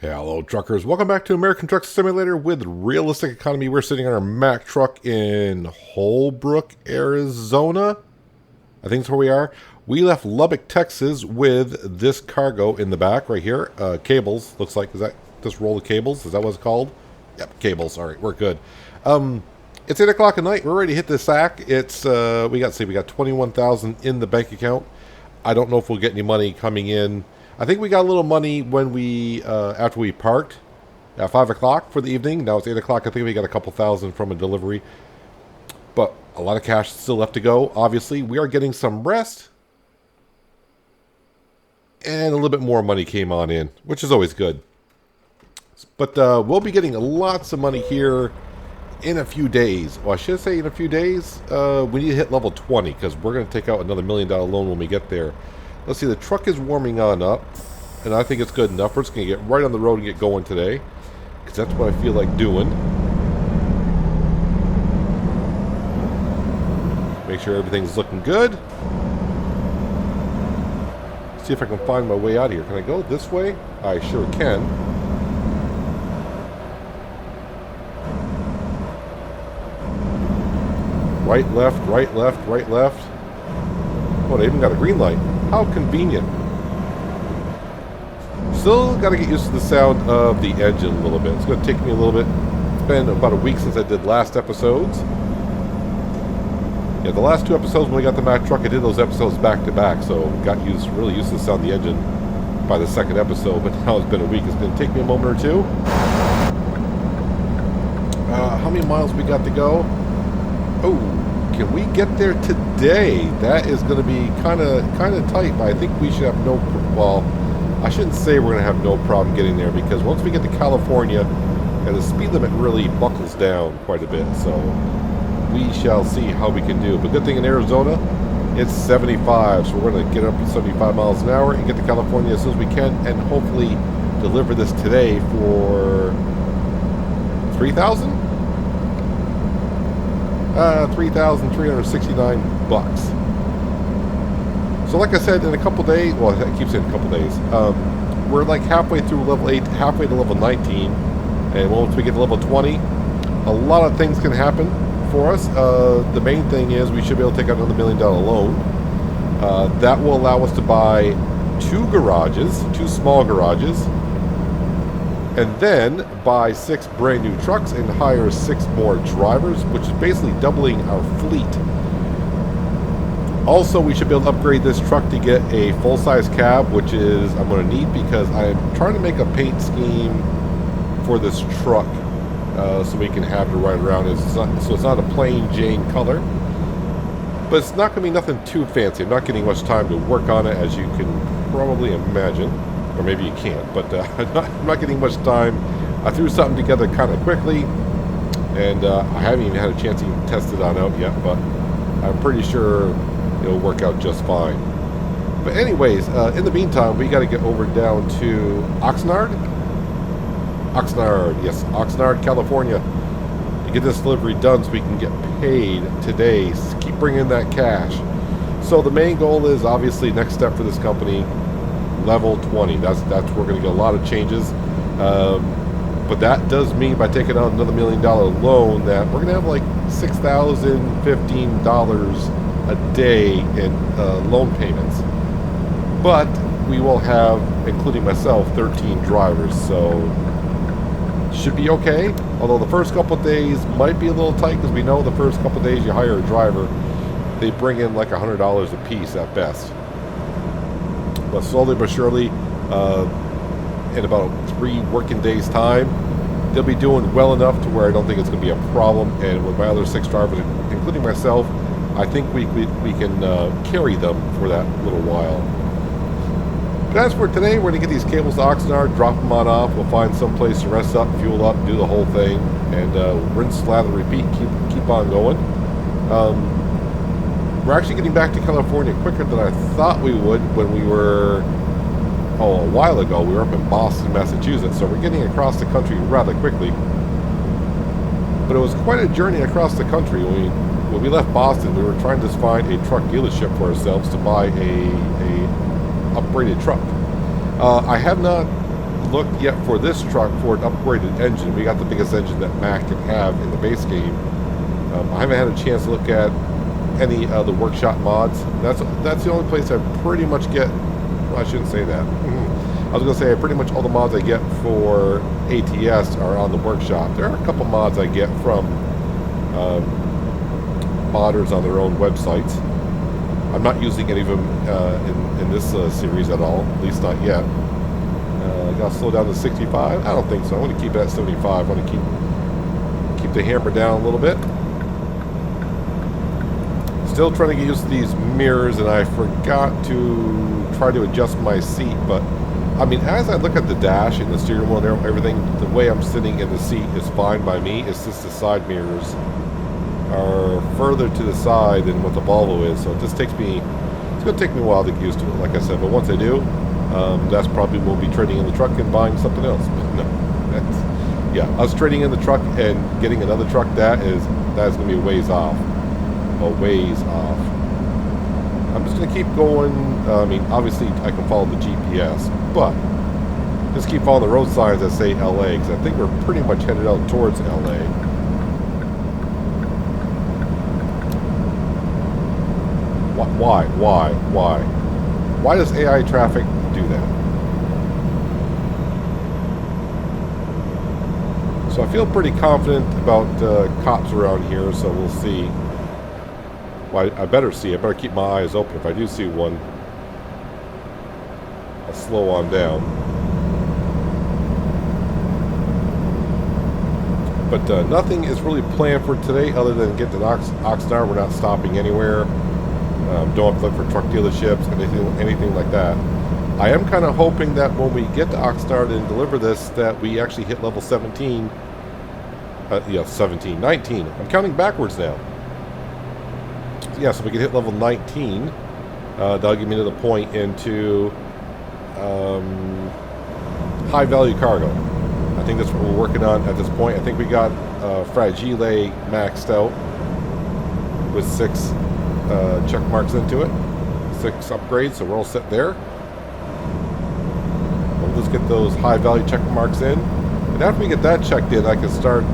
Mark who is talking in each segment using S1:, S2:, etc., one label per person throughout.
S1: Hello, truckers. Welcome back to American Truck Simulator with Realistic Economy. We're sitting on our Mack truck in Holbrook, Arizona. I think that's where we are. We left Lubbock, Texas with this cargo in the back right here. Cables, looks like. Is that just roll of cables? Is that what it's called? Yep, cables. All right, we're good. It's 8 o'clock at night. We're ready to hit the sack. It's, we got 21,000 in the bank account. I don't know if we'll get any money coming in. I think we got a little money when we, after we parked at 5 o'clock for the evening. Now it's 8 o'clock. I think we got a couple thousand from a delivery. But a lot of cash still left to go. Obviously, we are getting some rest. And a little bit more money came on in, which is always good. But we'll be getting lots of money here in a few days. Well, I should say in a few days. We need to hit level 20 because we're going to take out another $1 million loan when we get there. Let's see, the truck is warming on up, and I think it's good enough. We're just going to get right on the road and get going today, because that's what I feel like doing. Make sure everything's looking good. See if I can find my way out of here. Can I go this way? I sure can. Right, left, right, left, right, left. Oh, they even got a green light. How convenient. Still got to get used to the sound of the engine a little bit. It's going to take me a little bit. It's been about a week since I did last episodes. Yeah, the last two episodes when we got the Mack truck, I did those episodes back to back, so got really used to the sound of the engine by the second episode, but now it's been a week. It's going to take me a moment or two. How many miles we got to go? Oh, can we get there today? That is going to be kind of tight, but I think we should have no, well, I shouldn't say we're going to have no problem getting there, because once we get to California, the speed limit really buckles down quite a bit, so we shall see how we can do. But good thing in Arizona, it's 75, so we're going to get up to 75 miles an hour and get to California as soon as we can, and hopefully deliver this today for 3,000? 3,369 bucks. So like I said, in a couple days, well, I keep saying a couple days, we're like halfway through level 8, halfway to level 19, and once we get to level 20, a lot of things can happen for us. The main thing is we should be able to take out another $1 million loan. That will allow us to buy two small garages, and then buy 6 brand new trucks and hire 6 more drivers, which is basically doubling our fleet. Also, we should be able to upgrade this truck to get a full-size cab, which is I'm going to need because I'm trying to make a paint scheme for this truck so we can have to ride around. So it's not a plain Jane color, but it's not going to be nothing too fancy. I'm not getting much time to work on it, as you can probably imagine. Or maybe you can't, but I'm not getting much time. I threw something together kind of quickly, and I haven't even had a chance to even test it on out yet, but I'm pretty sure it'll work out just fine. But anyways, in the meantime, we got to get over down to Oxnard, yes, Oxnard, California, to get this delivery done so we can get paid today. Keep bringing in that cash. So the main goal is obviously next step for this company, level 20. That's where we're going to get a lot of changes. But that does mean by taking out another $1 million loan that we're going to have like $6,015 a day in loan payments. But we will have, including myself, 13 drivers, so should be okay. Although the first couple of days might be a little tight, because we know the first couple of days you hire a driver, they bring in like $100 a piece at best. But slowly but surely, in about 3 working days' time, they'll be doing well enough to where I don't think it's going to be a problem. And with my other 6 drivers, including myself, I think we can carry them for that little while. But as for today, we're going to get these cables to Oxnard, drop them on off. We'll find some place to rest up, fuel up, do the whole thing, and rinse, slather, repeat, keep on going. We're actually getting back to California quicker than I thought we would when we were, a while ago. We were up in Boston, Massachusetts, so we're getting across the country rather quickly. But it was quite a journey across the country. When we left Boston, we were trying to find a truck dealership for ourselves to buy a upgraded truck. I have not looked yet for this truck for an upgraded engine. We got the biggest engine that Mac can have in the base game. I haven't had a chance to look at any of the workshop mods. That's the only place I pretty much get. Well, I shouldn't say that. I was going to say pretty much all the mods I get for ATS are on the workshop. There are a couple mods I get from modders on their own websites. I'm not using any of them in this series at all, at least not yet. I got to slow down to 65? I don't think so. I want to keep it at 75. I want to keep the hammer down a little bit. Still trying to get used to these mirrors, and I forgot to try to adjust my seat, but I mean, as I look at the dash and the steering wheel and everything, the way I'm sitting in the seat is fine by me. It's just the side mirrors are further to the side than what the Volvo is, so it just takes me, it's going to take me a while to get used to it, like I said, but once I do, that's probably we'll be trading in the truck and buying something else. But no, that's, yeah, us trading in the truck and getting another truck, that is going to be a ways off. A ways off. I'm just going to keep going. I mean, obviously I can follow the GPS, but just keep following the road signs that say LA, because I think we're pretty much headed out towards LA. Why does AI traffic do that? So I feel pretty confident about cops around here, so we'll see. Well, I better see. I better keep my eyes open. If I do see one, I'll slow on down. But nothing is really planned for today other than get to Oxnard. We're not stopping anywhere. Don't have to look for truck dealerships, anything like that. I am kind of hoping that when we get to Oxnard and deliver this, that we actually hit level 17. 19. I'm counting backwards now. Yeah, so we can hit level 19. That'll give me to the point into high value cargo. I think that's what we're working on at this point. I think we got Fragile maxed out with 6 check marks into it, 6 upgrades, so we're all set there. We'll just get those high value check marks in, and after we get that checked in, I can start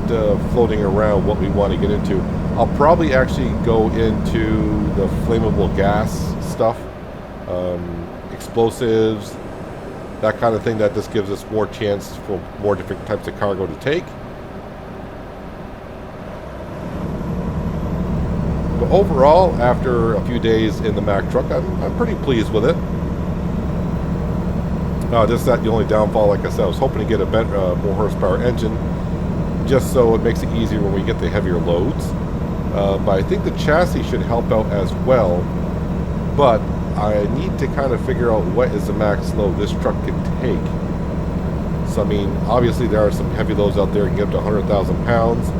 S1: floating around what we want to get into. I'll probably actually go into the flammable gas stuff, explosives, that kind of thing. That just gives us more chance for more different types of cargo to take. But overall, after a few days in the Mack truck, I'm pretty pleased with it. Just that the only downfall, like I said, I was hoping to get a better, more horsepower engine, just so it makes it easier when we get the heavier loads. But I think the chassis should help out as well. But I need to kind of figure out what is the max load this truck can take. So I mean, obviously there are some heavy loads out there that can get up to 100,000 pounds.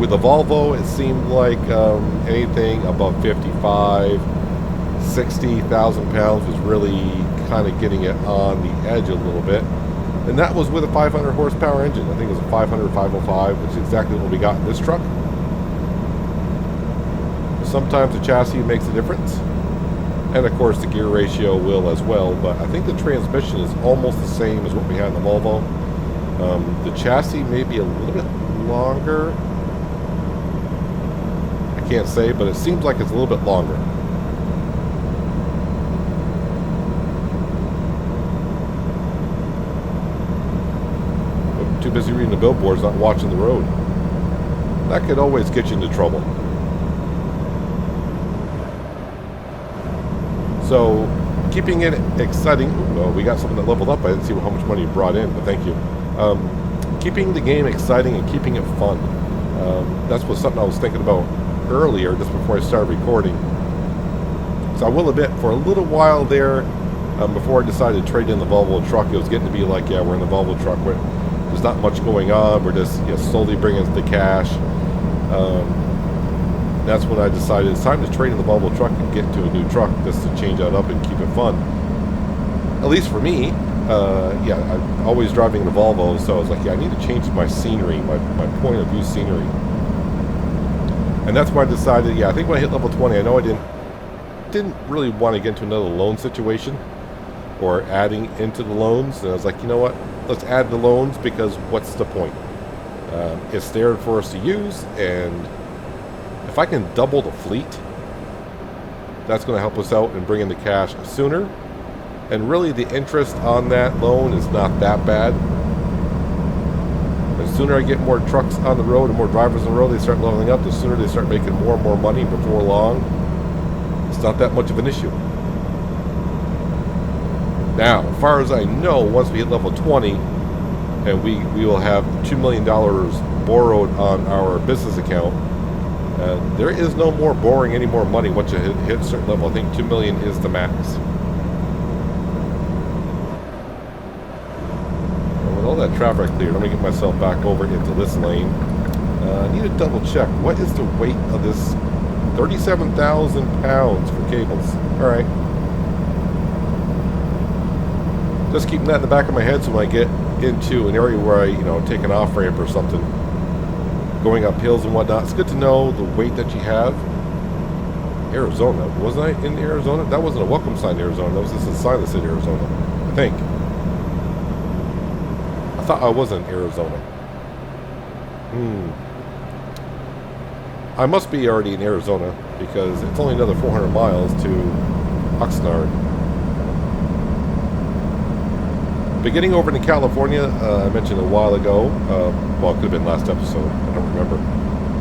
S1: With the Volvo, it seemed like anything above 55, 60,000 pounds was really kind of getting it on the edge a little bit. And that was with a 500 horsepower engine. I think it was a 500, 505, which is exactly what we got in this truck. Sometimes the chassis makes a difference. And of course the gear ratio will as well, but I think the transmission is almost the same as what we had in the Volvo. The chassis may be a little bit longer. I can't say, but it seems like it's a little bit longer. I'm too busy reading the billboards, not watching the road. That could always get you into trouble. So, keeping it exciting. Well, we got something that leveled up. I didn't see how much money you brought in, but thank you. Keeping the game exciting and keeping it fun. That's something I was thinking about earlier, just before I started recording. So I will admit, for a little while there, before I decided to trade in the Volvo truck, it was getting to be like, yeah, we're in the Volvo truck. There's not much going on. We're just slowly bringing the cash. That's when I decided it's time to trade in the Volvo truck and get into a new truck, just to change that up and keep it fun. At least for me, I'm always driving the Volvo, so I was like, yeah, I need to change my scenery, my point of view scenery. And that's why I decided, I think when I hit level 20, I know I didn't really want to get into another loan situation. or adding into the loans. And I was like, you know what? Let's add the loans, because what's the point? It's there for us to use, and if I can double the fleet, that's going to help us out and bring in the cash sooner. And really, the interest on that loan is not that bad. The sooner I get more trucks on the road and more drivers on the road, they start leveling up, the sooner they start making more and more money. Before long, it's not that much of an issue. Now, as far as I know, once we hit level 20, and we will have $2 million borrowed on our business account, there is no more borrowing any more money once you hit a certain level. I think $2 million is the max. And with all that traffic cleared, I'm going to get myself back over into this lane. I need to double check. What is the weight of this? 37,000 pounds for cables. All right. Just keeping that in the back of my head, so when I get into an area where I, take an off ramp or something, going up hills and whatnot, it's good to know the weight that you have. Arizona, wasn't I in Arizona? That wasn't a welcome sign in Arizona. That was just a sign that said Arizona, I think. I thought I was in Arizona. I must be already in Arizona, because it's only another 400 miles to Oxnard. But getting over to California, I mentioned a while ago, well, it could have been last episode, I don't remember.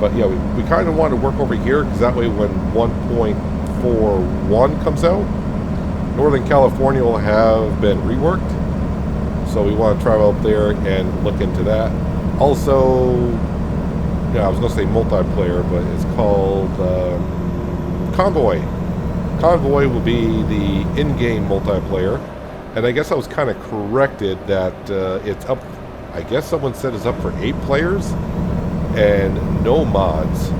S1: But yeah, we kind of want to work over here, because that way when 1.41 comes out, Northern California will have been reworked. So we want to travel up there and look into that. Also, I was going to say multiplayer, but it's called Convoy. Convoy will be the in-game multiplayer. And I guess I was kind of corrected that it's up, I guess someone said it's up for 8 players and no mods.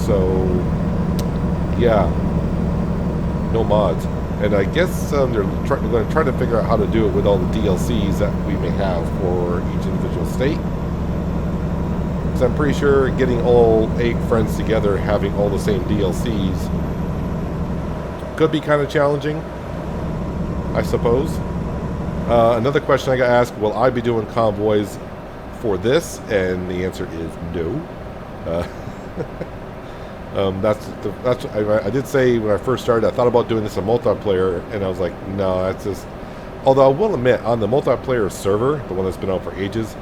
S1: So, yeah, no mods. And I guess they're going to try to figure out how to do it with all the DLCs that we may have for each individual state. Because I'm pretty sure getting all 8 friends together, having all the same DLCs, could be kind of challenging, I suppose. Another question I got asked, will I be doing convoys for this? And the answer is no. I did say when I first started, I thought about doing this in multiplayer, and I was like, no, that's just... Although I will admit, on the multiplayer server, the one that's been out for ages,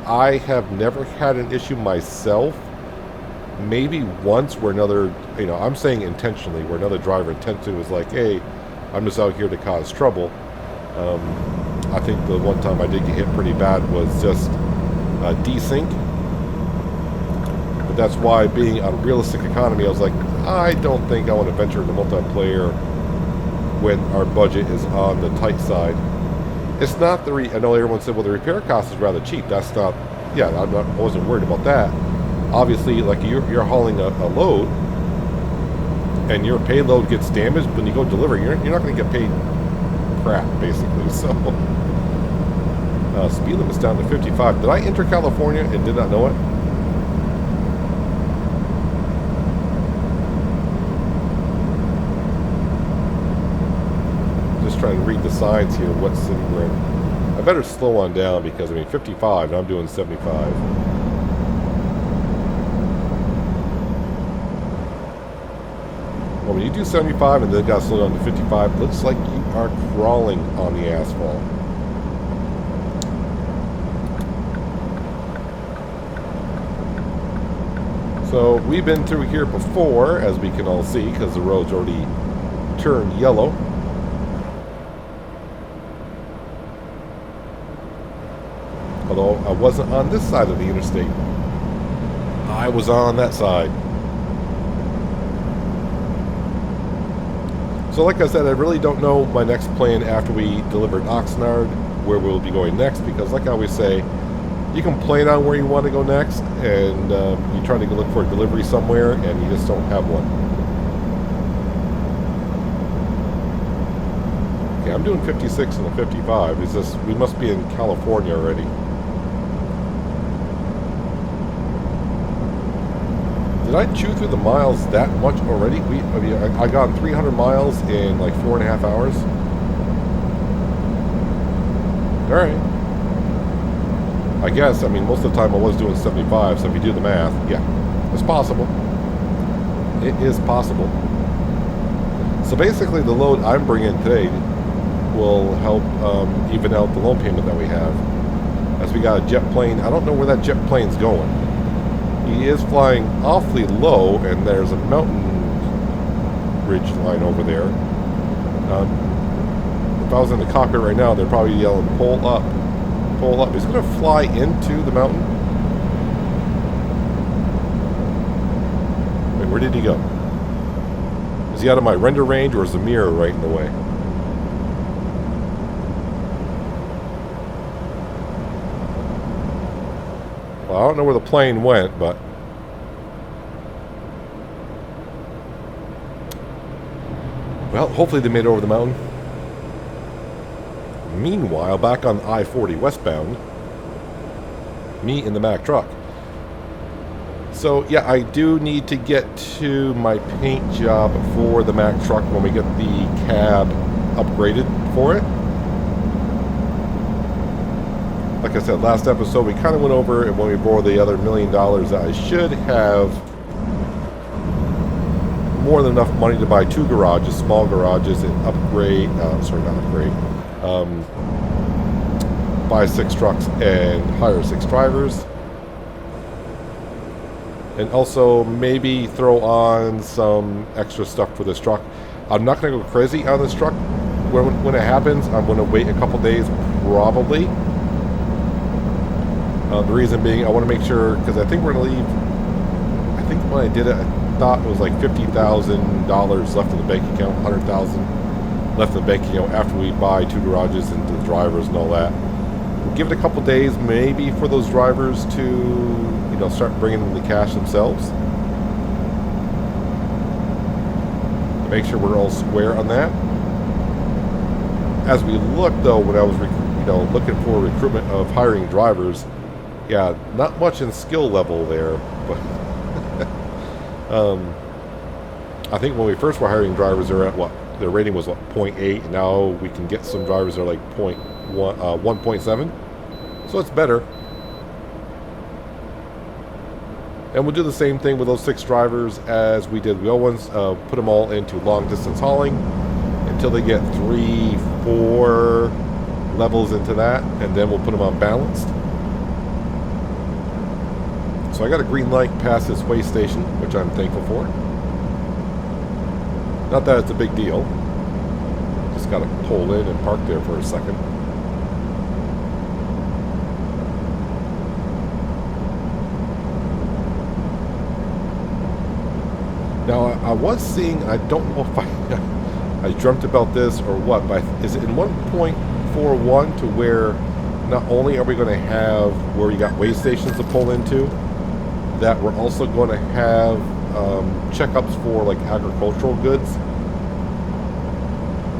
S1: I have never had an issue myself. Maybe once where another, I'm saying intentionally, where another driver intentionally was like, hey, I'm just out here to cause trouble. I think the one time I did get hit pretty bad was just desync. But that's why, being a realistic economy, I was like, I don't think I want to venture into multiplayer when our budget is on the tight side. It's not the I know everyone said, well, the repair cost is rather cheap. That's not, I wasn't worried about that. Obviously, like you're hauling a load, and your payload gets damaged when you go deliver, you're not going to get paid crap, basically. So, speed limit's down to 55. Did I enter California and did not know it? Just trying to read the signs here. What city we're in? I better slow on down, because 55, and I'm doing 75. Well, when you do 75 and then got to slow down to 55, it looks like you are crawling on the asphalt. So we've been through here before, as we can all see, because the road's already turned yellow. Although I wasn't on this side of the interstate. I was on that side. So like I said, I really don't know my next plan after we deliver Oxnard, where we'll be going next, because like I always say, you can plan on where you want to go next, and you try to go look for a delivery somewhere, and you just don't have one. Okay, I'm doing 56 and a 55. It's just, we must be in California already. Did I chew through the miles that much already? I got 300 miles in like 4.5 hours. Alright. I guess, I mean, most of the time I was doing 75, so if you do the math, yeah, it's possible. It is possible. So basically the load I'm bringing today will help even out the loan payment that we have. As we got a jet plane. I don't know where that jet plane's going. He is flying awfully low, and there's a mountain ridge line over there. If I was in the cockpit right now, they're probably yelling, pull up, pull up. He's going to fly into the mountain. Wait, where did he go? Is he out of my render range, or is the mirror right in the way? Well, I don't know where the plane went, but... well, hopefully they made it over the mountain. Meanwhile, back on I-40 westbound, me in the Mack truck. So, yeah, I do need to get to my paint job for the Mack truck when we get the cab upgraded for it. Like I said, last episode we kind of went over it when we borrowed the other $1 million that I should have more than enough money to buy 2 garages, small garages, and upgrade, sorry, not upgrade, buy 6 trucks and hire 6 drivers. And also maybe throw on some extra stuff for this truck. I'm not going to go crazy on this truck. When it happens, I'm going to wait a couple days, probably. The reason being, I want to make sure, because I think we're going to leave, I think when I did it, I thought it was like $50,000 left in the bank account, $100,000 left in the bank account after we buy 2 garages and the drivers and all that. We'll give it a couple days, maybe, for those drivers to, you know, start bringing in the cash themselves. To make sure we're all square on that. As we look, though, when I was, looking for recruitment of hiring drivers, yeah, not much in skill level there, but I think when we first were hiring drivers, they're at what? Their rating was what, 0.8, and now we can get some drivers that are like 1.7. So it's better. And we'll do the same thing with those 6 drivers as we did the old ones. Put them all into long distance hauling until they get 3-4 levels into that, and then we'll put them on balanced. So I got a green light past this way station, which I'm thankful for. Not that it's a big deal. Just got to pull in and park there for a second. Now I was seeing, I don't know if I dreamt about this or what, but is it in 1.41 to where not only are we going to have where you got way stations to pull into, that we're also going to have checkups for like agricultural goods.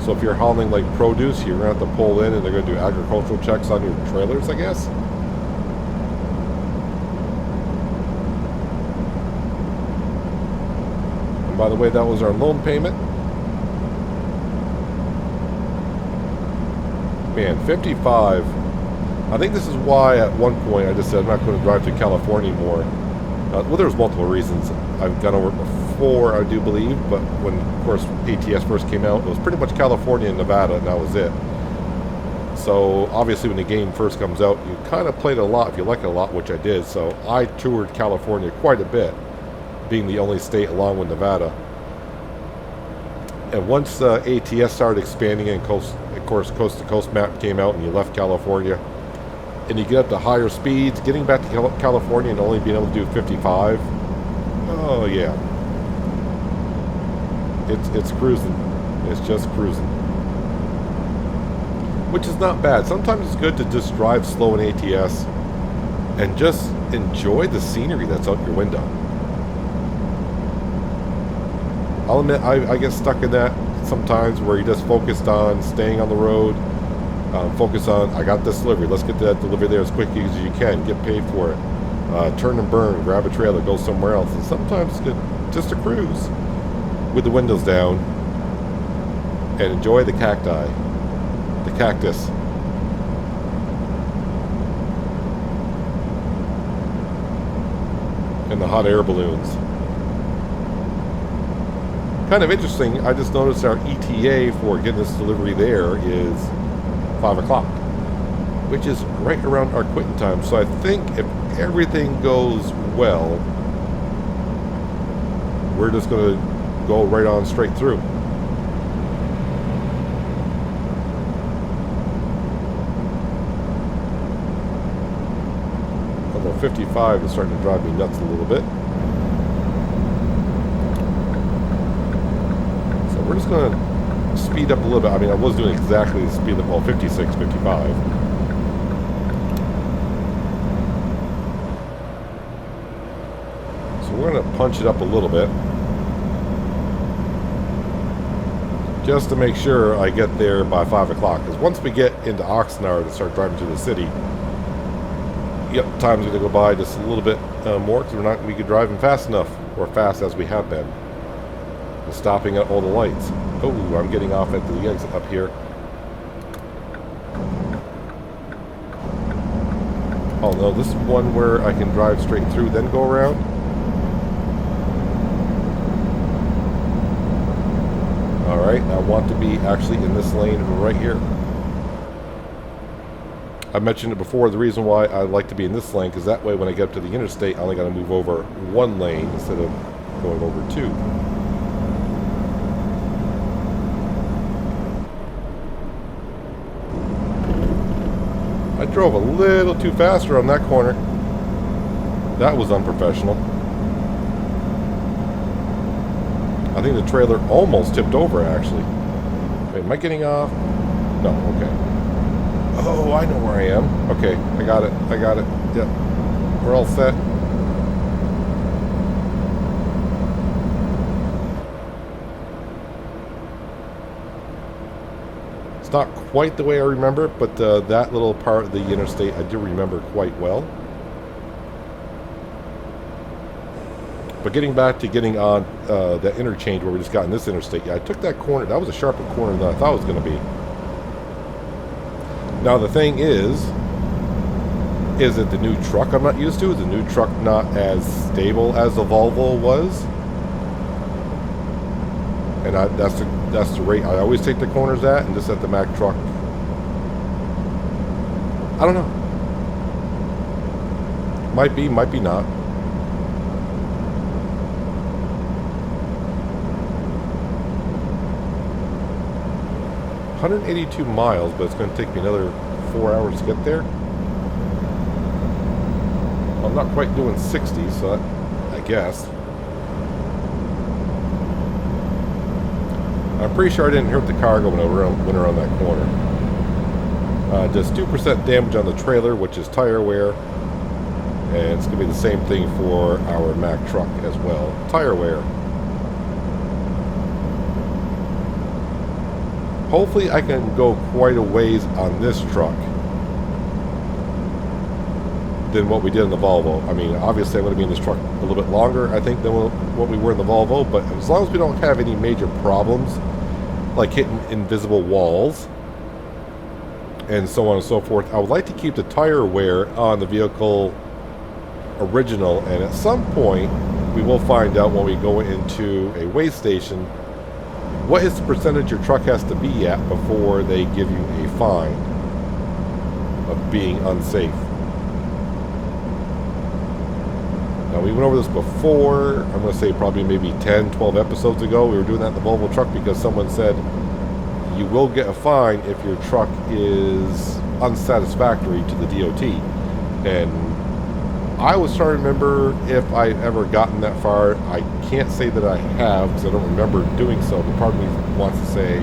S1: So if you're hauling like produce, you're going to have to pull in and they're going to do agricultural checks on your trailers, I guess. And by the way, that was our loan payment. Man, 55. I think this is why at one point I just said I'm not going to drive to California anymore. Well, there's multiple reasons. I've gone over it before, I do believe, but when, of course, ATS first came out, it was pretty much California and Nevada, and that was it. So, obviously, when the game first comes out, you kind of played it a lot, if you like it a lot, which I did. So, I toured California quite a bit, being the only state along with Nevada. And once ATS started expanding, and of course, coast-to-coast map came out, and you left California, and you get up to higher speeds, getting back to California and only being able to do 55. Oh yeah, it's cruising. It's just cruising, which is not bad. Sometimes it's good to just drive slow in ATS and just enjoy the scenery that's out your window. I'll admit I get stuck in that sometimes, where you just focused on staying on the road. Focus on, I got this delivery, let's get that delivery there as quickly as you can, get paid for it, turn and burn, grab a trailer, go somewhere else. And sometimes it's good just to cruise with the windows down and enjoy the cacti, the cactus. and the hot air balloons. Kind of interesting, I just noticed our ETA for getting this delivery there is 5 o'clock, which is right around our quitting time. So I think if everything goes well, we're just going to go right on straight through. Although 55 is starting to drive me nuts a little bit. So we're just going to speed up a little bit. I mean, I was doing exactly the speed of, well, 56, 55. So we're going to punch it up a little bit, just to make sure I get there by 5 o'clock. Because once we get into Oxnard and start driving to the city, yep, time's going to go by just a little bit more, because we're not going to be driving fast enough, or fast as we have been. And stopping at all the lights. Oh, I'm getting off at the exit up here. Oh no, this is one where I can drive straight through, then go around. Alright, I want to be actually in this lane right here. I mentioned it before, the reason why I like to be in this lane, because that way when I get up to the interstate, I only got to move over one lane instead of going over two. I drove a little too fast around that corner. That was unprofessional. I think the trailer almost tipped over, actually. Wait, am I getting off? No, okay. Oh, I know where I am. Okay, I got it. I got it. Yep. We're all set. It's not quite the way I remember it, but that little part of the interstate I do remember quite well. But getting back to getting on that interchange where we just got in this interstate, yeah, I took that corner. That was a sharper corner than I thought it was going to be. Now the thing is it the new truck I'm not used to? Is the new truck not as stable as the Volvo was? And that's the rate I always take the corners at, and just at the Mack truck. I don't know. Might be not. $182 miles, but it's going to take me another 4 hours to get there. I'm not quite doing 60, so I guess. I'm pretty sure I didn't hurt the cargo when I went around that corner. Just 2% damage on the trailer, which is tire wear. And it's going to be the same thing for our Mack truck as well. Tire wear. Hopefully I can go quite a ways on this truck than what we did in the Volvo. I mean, obviously I'm going to be in this truck a little bit longer, I think, than what we were in the Volvo, but as long as we don't have any major problems, like hitting invisible walls and so on and so forth, I would like to keep the tire wear on the vehicle original, and at some point we will find out when we go into a weigh station what is the percentage your truck has to be at before they give you a fine of being unsafe. Now, we went over this before. I'm going to say probably maybe 10, 12 episodes ago. We were doing that in the Volvo truck because someone said you will get a fine if your truck is unsatisfactory to the DOT. And I was trying to remember if I've ever gotten that far. I can't say that I have because I don't remember doing so, but part of me wants to say,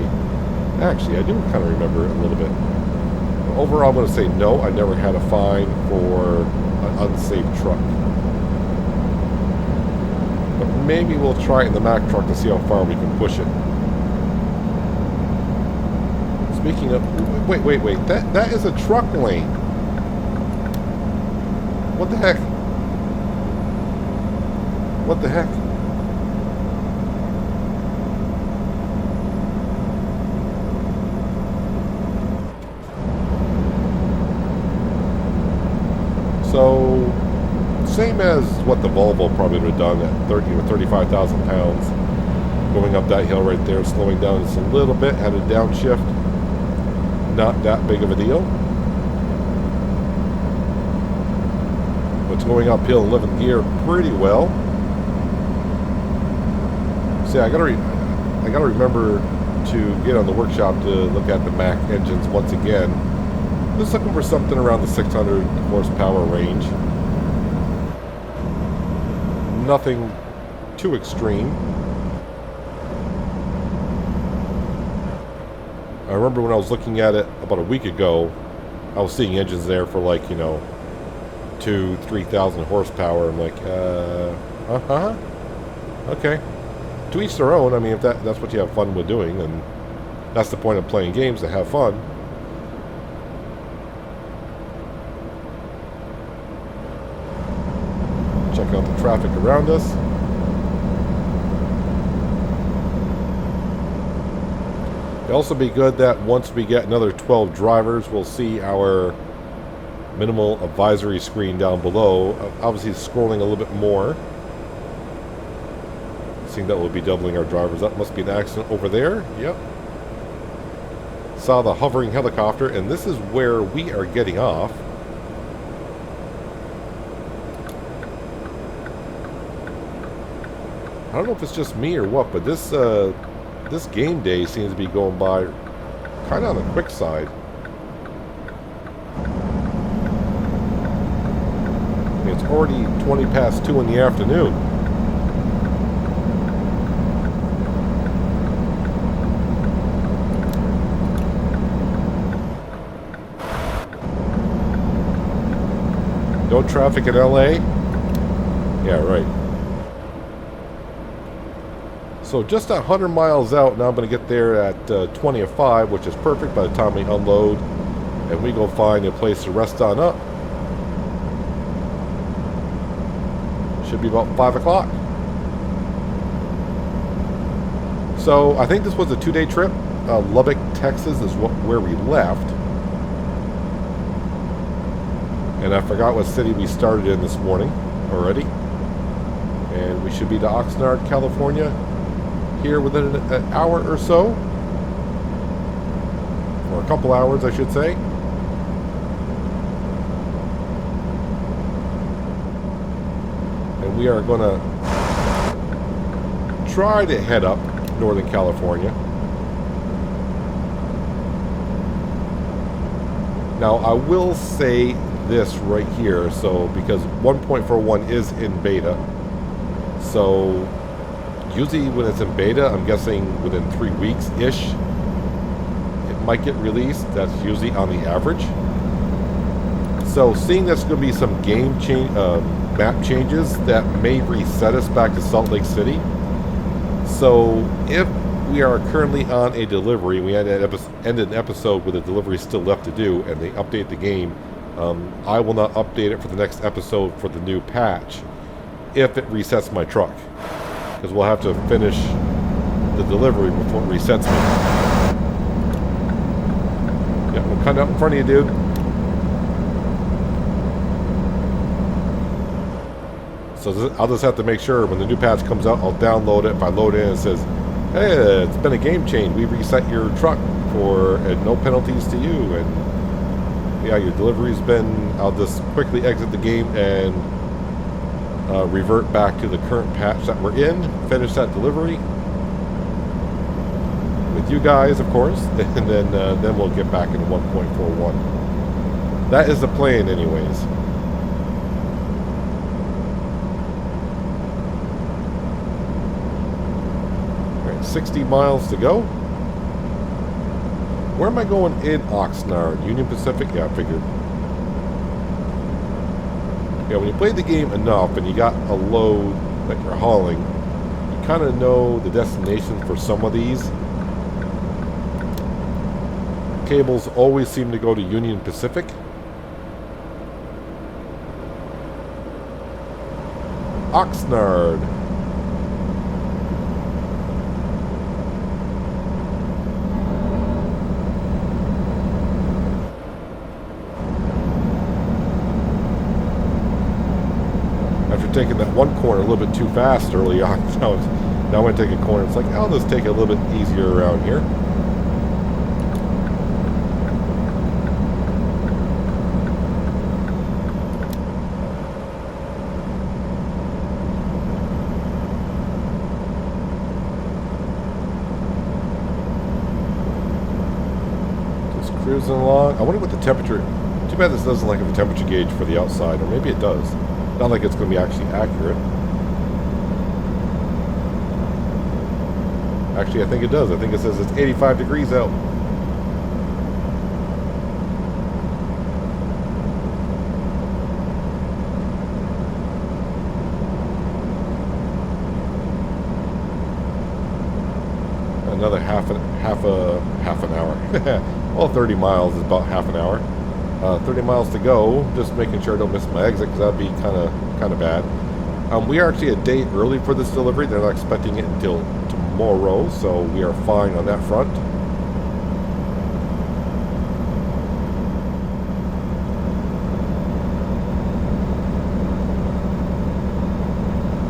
S1: actually, I do kind of remember it a little bit. But overall, I'm going to say no, I never had a fine for an unsafe truck. But maybe we'll try it in the Mack truck to see how far we can push it. Speaking of, wait, that is a truck lane. What the heck? What the heck? So, Same as what the Volvo probably would have done at 30 or 35,000 pounds. Going up that hill right there, slowing down just a little bit, had a downshift. Not that big of a deal. But it's going uphill in 11th gear pretty well. See, I gotta remember to get on the workshop to look at the Mack engines once again. Just looking for something around the 600 horsepower range. Nothing too extreme. I remember when I was looking at it about a week ago, I was seeing engines there for like, 2,000-3,000 horsepower. I'm like, okay. To each their own. I mean, if that's what you have fun with doing, then that's the point of playing games, to have fun. Check out the traffic around us. It'll also be good that once we get another 12 drivers, we'll see our minimal advisory screen down below. Obviously scrolling a little bit more. Seeing that we'll be doubling our drivers. That must be an accident over there. Yep. Saw the hovering helicopter, and this is where we are getting off. I don't know if it's just me or what, but this game day seems to be going by kind of on the quick side. I mean, it's already 20 past 2 in the afternoon. No traffic in LA? Yeah, right. So just 100 miles out, now I'm going to get there at 20 of 5, which is perfect by the time we unload and we go find a place to rest on up. Should be about 5 o'clock. So I think this was a 2-day trip. Lubbock, Texas is where we left. And I forgot what city we started in this morning already. And we should be to Oxnard, California here within an hour or so. Or a couple hours, I should say. And we are going to try to head up Northern California. Now, I will say this right here, so because 1.41 is in beta, so usually when it's in beta, I'm guessing within 3 weeks-ish, it might get released. That's usually on the average. So seeing there's going to be some map changes that may reset us back to Salt Lake City. So if we are currently on a delivery, we end an episode with a delivery still left to do, and they update the game, I will not update it for the next episode for the new patch if it resets my truck, because we'll have to finish the delivery before it resets me. Yeah, we'll cut out in front of you, dude. So I'll just have to make sure when the new patch comes out, I'll download it. If I load in, it says, hey, it's been a game change. We reset your truck and no penalties to you. And yeah, your delivery's been... I'll just quickly exit the game and revert back to the current patch that we're in. Finish that delivery with you guys, of course. And then we'll get back into 1.41. That is the plan anyways. 60 miles to go. Where am I going in Oxnard? Union Pacific? Yeah, I figured. Yeah, when you play the game enough and you got a load that you're hauling, you kind of know the destination for some of these. Cables always seem to go to Union Pacific. Oxnard. taking that one corner a little bit too fast early on. Now when I take a corner, it's like, I'll just take it a little bit easier around here. Just cruising along. I wonder what the temperature... Too bad this doesn't like a temperature gauge for the outside, or maybe it does. Not like it's going to be actually accurate. Actually, I think it does. I think it says it's 85 degrees out. Another half an hour. Well, 30 miles is about half an hour. 30 miles to go. Just making sure I don't miss my exit, because that'd be kind of bad. We are actually a day early for this delivery. They're not expecting it until tomorrow, so we are fine on that front.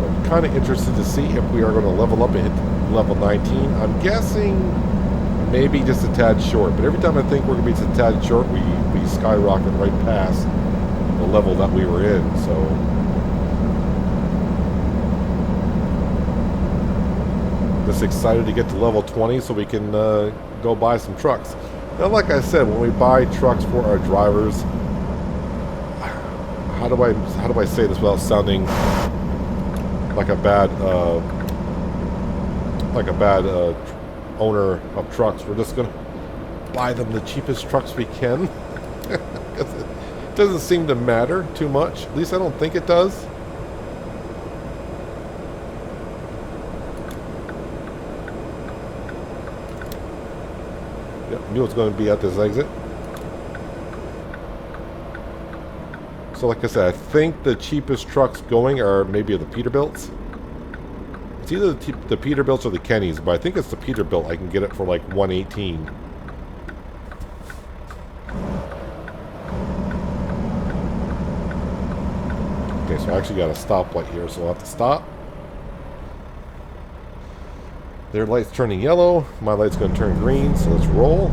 S1: I'm kind of interested to see if we are going to level up and hit level 19. I'm guessing maybe just a tad short, but every time I think we're going to be just a tad short, we skyrocket right past the level that we were in, so... Just excited to get to level 20 so we can go buy some trucks. Now, like I said, when we buy trucks for our drivers, how do I say this without sounding like a bad owner of trucks? We're just gonna buy them the cheapest trucks we can. It doesn't seem to matter too much. At least I don't think it does. Yep, knew it was going to be at this exit. So like I said, I think the cheapest trucks going are maybe the Peterbilts. It's either the Peterbilts or the Kennys, but I think it's the Peterbilt. I can get it for like $118. Okay, so I actually got a stoplight here, so I'll have to stop. Their light's turning yellow. My light's going to turn green, so let's roll.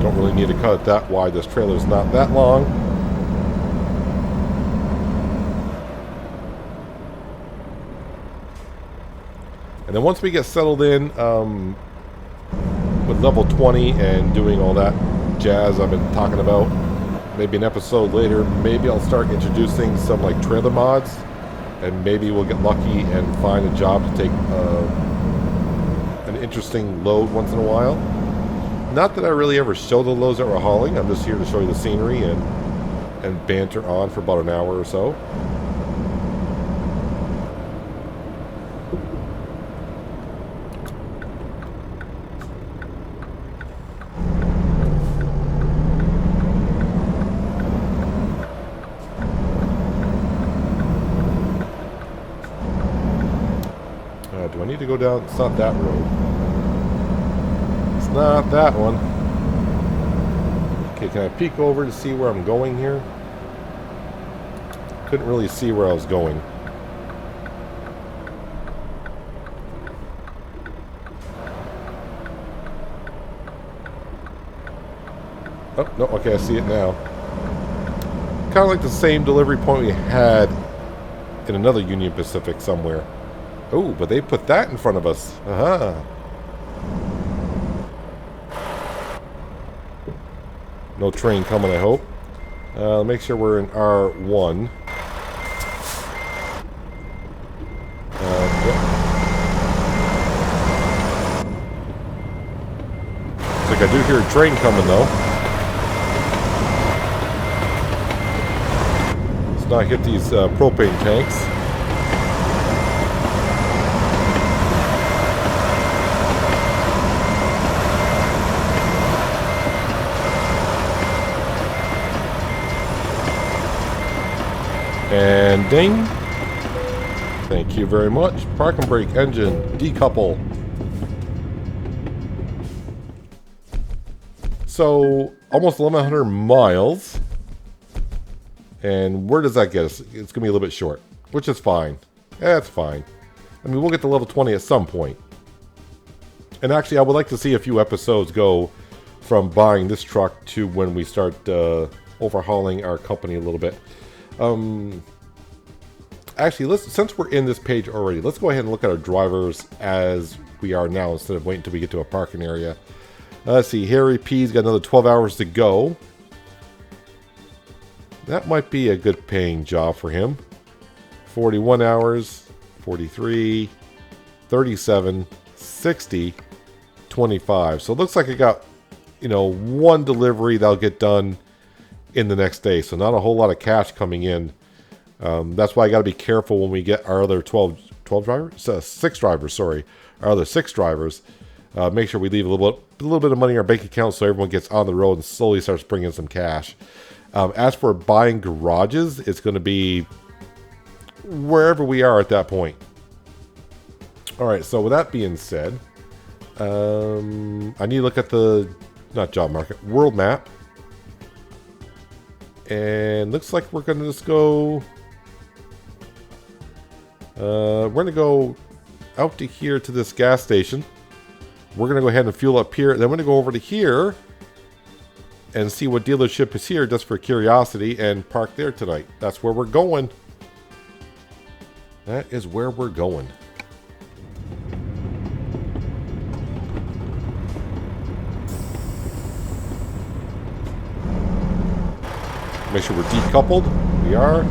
S1: Don't really need to cut it that wide. This trailer's not that long. And then once we get settled in with level 20 and doing all that jazz I've been talking about, maybe an episode later, maybe I'll start introducing some like trailer mods, and maybe we'll get lucky and find a job to take an interesting load once in a while. Not that I really ever show the loads that we're hauling. I'm just here to show you the scenery and banter on for about an hour or so. Do I need to go down? It's not that road. It's not that one. Okay, can I peek over to see where I'm going here? Couldn't really see where I was going. Oh, no, okay, I see it now. Kind of like the same delivery point we had in another Union Pacific somewhere. Oh, but they put that in front of us. Aha. No train coming, I hope. Make sure we're in R1. Yep. Looks like I do hear a train coming, though. Let's not hit these propane tanks. And ding. Thank you very much. Park and brake engine decouple. So, almost 1,100 miles. And where does that get us? It's going to be a little bit short, which is fine. That's fine. I mean, we'll get to level 20 at some point. And actually, I would like to see a few episodes go from buying this truck to when we start overhauling our company a little bit. Actually, since we're in this page already, let's go ahead and look at our drivers as we are now instead of waiting until we get to a parking area. Let's see, Harry P's got another 12 hours to go. That might be a good paying job for him. 41 hours, 43, 37, 60, 25. So it looks like I got, one delivery that'll get done in the next day. So not a whole lot of cash coming in. That's why I got to be careful when we get our other 12 drivers? 6 drivers, sorry. Our other 6 drivers. Make sure we leave a little bit of money in our bank account so everyone gets on the road and slowly starts bringing some cash. As for buying garages, it's going to be wherever we are at that point. Alright, so with that being said, I need to look at the, not job market, world map. And looks like we're going to just go, we're going to go out to here to this gas station. We're going to go ahead and fuel up here. Then we're going to go over to here and see what dealership is here just for curiosity and park there tonight. That's where we're going. That is where we're going. Make sure we're decoupled. We are.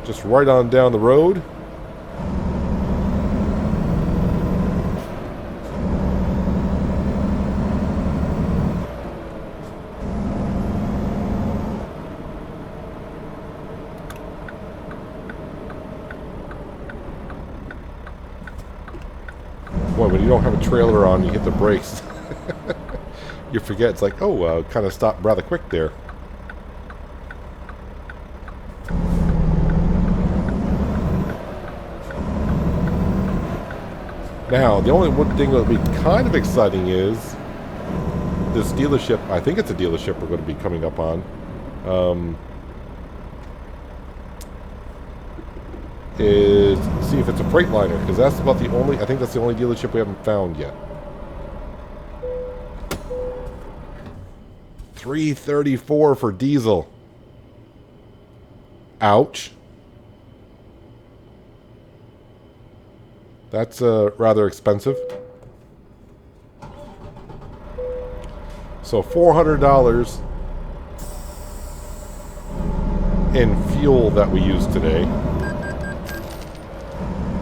S1: Just right on down the road. Boy, when you don't have a trailer on, you hit the brakes. You forget, it's like, oh, kind of stopped rather quick there. Now, the only one thing that would be kind of exciting is this dealership. I think it's a dealership we're going to be coming up on. Is see if it's a Freightliner, because that's about the only, I think that's the only dealership we haven't found yet. 334 for diesel. Ouch. That's rather expensive. So $400 in fuel that we used today.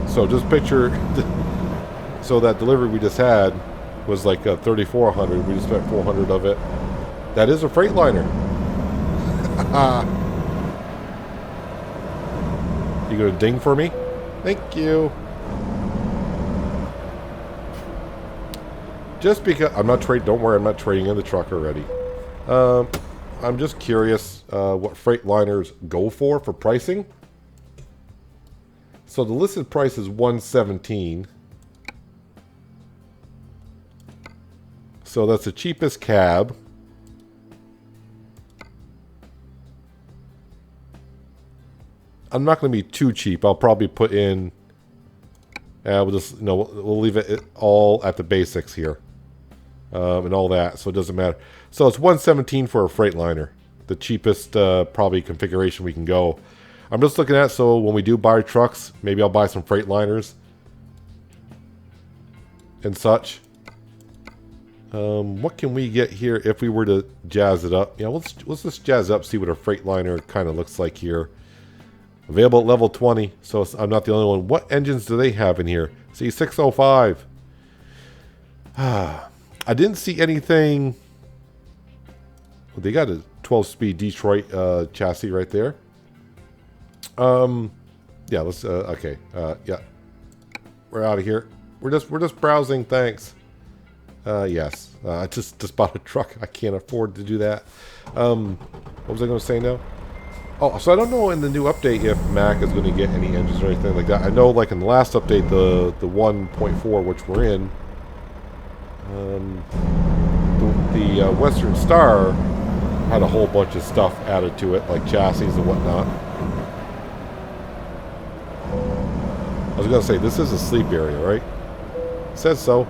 S1: So just picture, so that delivery we just had was like 3,400. We just spent 400 of it. That is a Freightliner. You gonna ding for me? Thank you. Just because I'm not trading, don't worry, I'm not trading in the truck already. I'm just curious what Freightliners go for pricing. So the listed price is $117. So that's the cheapest cab. I'm not going to be too cheap. I'll probably put in. We'll just we'll leave it all at the basics here, and all that. So it doesn't matter. So it's $117 for a Freightliner, the cheapest probably configuration we can go. I'm just looking at, so when we do buy trucks, maybe I'll buy some Freightliners and such. What can we get here if we were to jazz it up? Yeah, let's just jazz it up, see what a Freightliner kind of looks like here. Available at level 20, so I'm not the only one. What engines do they have in here? See, 605. I didn't see anything. Well, they got a 12-speed Detroit chassis right there. Yeah, let's okay. Yeah. We're out of here. We're just browsing, thanks. Yes. I just bought a truck. I can't afford to do that. What was I going to say now? Oh, so I don't know in the new update if Mac is going to get any engines or anything like that. I know, like in the last update, the 1.4, which we're in, Um, the Western Star had a whole bunch of stuff added to it, like chassis and whatnot. I was going to say, this is a sleep area, right? It says so.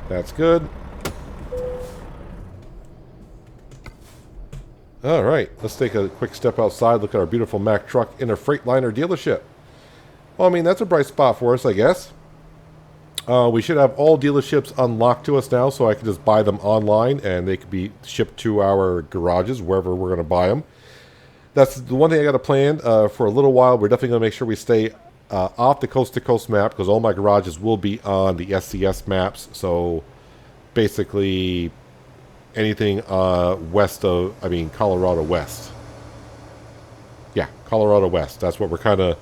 S1: That's good. All right, let's take a quick step outside, look at our beautiful Mack truck in a Freightliner dealership. Well, I mean, that's a bright spot for us, I guess. We should have all dealerships unlocked to us now, so I can just buy them online, and they could be shipped to our garages, wherever we're going to buy them. That's the one thing I got to plan for a little while. We're definitely going to make sure we stay off the coast-to-coast map, because all my garages will be on the SCS maps, so basically anything west of, Colorado West. Yeah, Colorado West. That's what we're kind of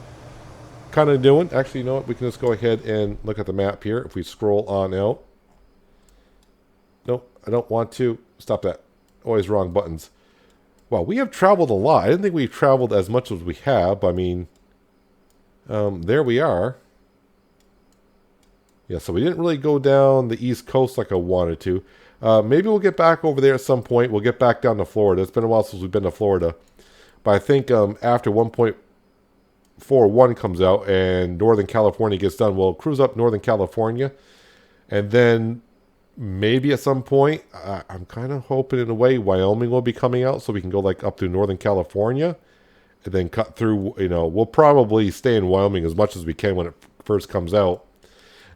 S1: doing. Actually, you know what? We can just go ahead and look at the map here. If we scroll on out. Nope, I don't want to. Stop that. Always wrong buttons. Well, we have traveled a lot. I didn't think we've traveled as much as we have. I mean, there we are. Yeah, so we didn't really go down the East Coast like I wanted to. Maybe we'll get back over there at some point. We'll get back down to Florida. It's been a while since we've been to Florida. But I think after 1.41 comes out and Northern California gets done, we'll cruise up Northern California. And then maybe at some point, I'm kind of hoping in a way Wyoming will be coming out so we can go like up through Northern California and then cut through, we'll probably stay in Wyoming as much as we can when it first comes out.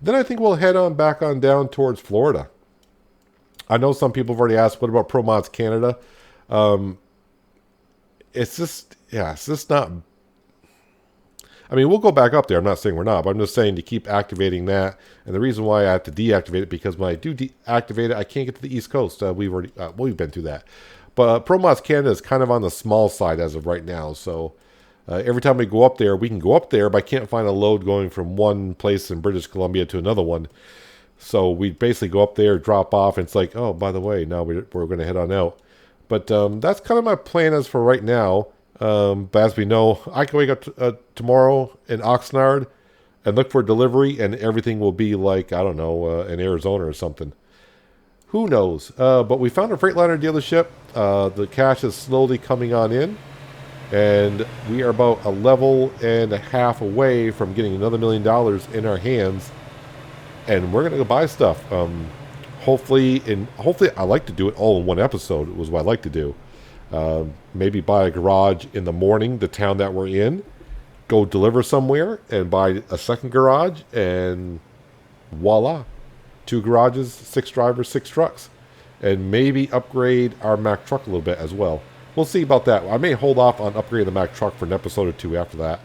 S1: Then I think we'll head on back on down towards Florida. I know some people have already asked, what about Pro Mods Canada? It's just not... I mean, we'll go back up there. I'm not saying we're not, but I'm just saying to keep activating that. And the reason why I have to deactivate it, because when I do deactivate it, I can't get to the East Coast. We've been through that. But Pro Mods Canada is kind of on the small side as of right now. So every time we go up there, we can go up there, but I can't find a load going from one place in British Columbia to another one. So we basically go up there, drop off, and it's like, oh, by the way, now we're going to head on out. But that's kind of my plan as for right now. But as we know, I can wake up tomorrow in Oxnard and look for a delivery, and everything will be like, I don't know, in Arizona or something. Who knows? But we found a Freightliner dealership. The cash is slowly coming on in. And we are about a level and a half away from getting another $1 million in our hands. And we're going to go buy stuff. Hopefully I like to do it all in one episode. It was what I like to do. Maybe buy a garage in the morning, the town that we're in. Go deliver somewhere and buy a second garage. And voila. 2 garages, 6 drivers, 6 trucks. And maybe upgrade our Mack truck a little bit as well. We'll see about that. I may hold off on upgrading the Mack truck for an episode or 2 after that.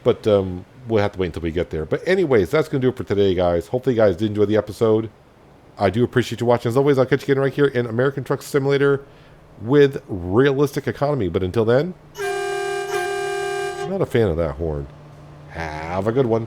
S1: But we'll have to wait until we get there. But anyways, that's going to do it for today, guys. Hopefully you guys did enjoy the episode. I do appreciate you watching. As always, I'll catch you again right here in American Truck Simulator with realistic economy. But until then, I'm not a fan of that horn. Have a good one.